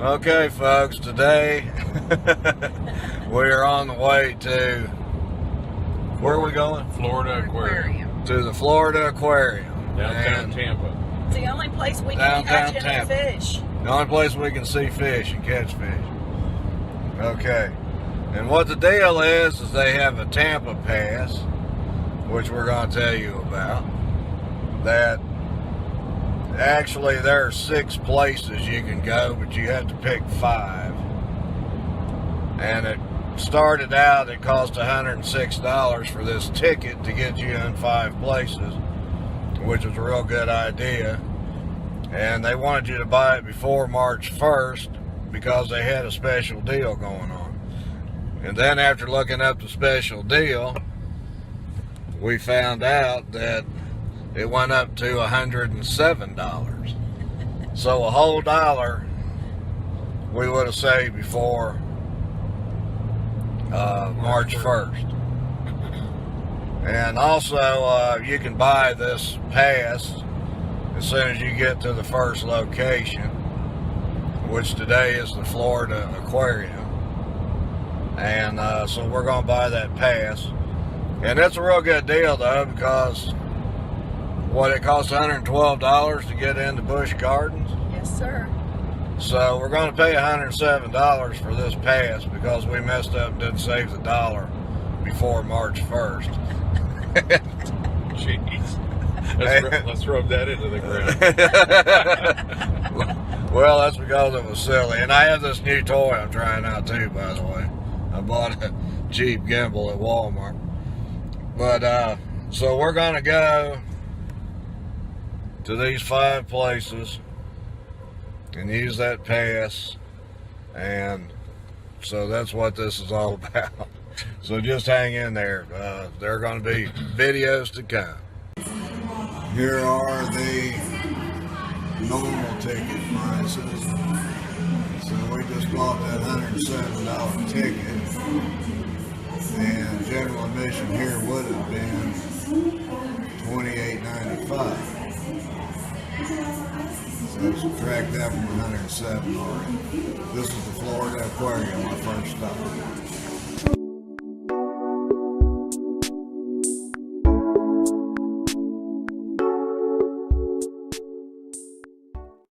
Okay, folks, today we're on the way to, where are we going? Florida Aquarium. To the Florida Aquarium. Downtown Tampa. It's the only place we can catch any fish. The only place we can see fish and catch fish. Okay. And what the deal is they have a Tampa pass, which we're going to tell you about, that actually there are 6 places you can go, but you have to pick 5. And it started out, it cost $106 for this ticket to get you in 5 places, which was a real good idea. And they wanted you to buy it before March 1st because they had a special deal going on. And then after looking up the special deal, we found out that it went up to $107. So a whole $1 we would have saved before March 1st. And also you can buy this pass as soon as you get to the first location, which today is the Florida Aquarium. And so we're going to buy that pass. And it's a real good deal, though, because it costs $112 to get into Busch Gardens. Yes, sir. So we're going to pay $107 for this pass because we messed up and didn't save the $1 before March 1st. Jeez. Let's rub that into the ground. Well, that's because it was silly. And I have this new toy I'm trying out too, by the way. I bought a cheap gimbal at Walmart. But, so we're going to go to these 5 places and use that pass. And so that's what this is all about. So just hang in there. There are going to be videos to come. Here are the normal ticket prices. So we just bought that $107 ticket, and general admission here would have been $28.95. So subtract that from $107 already. This is the Florida Aquarium, my first stop.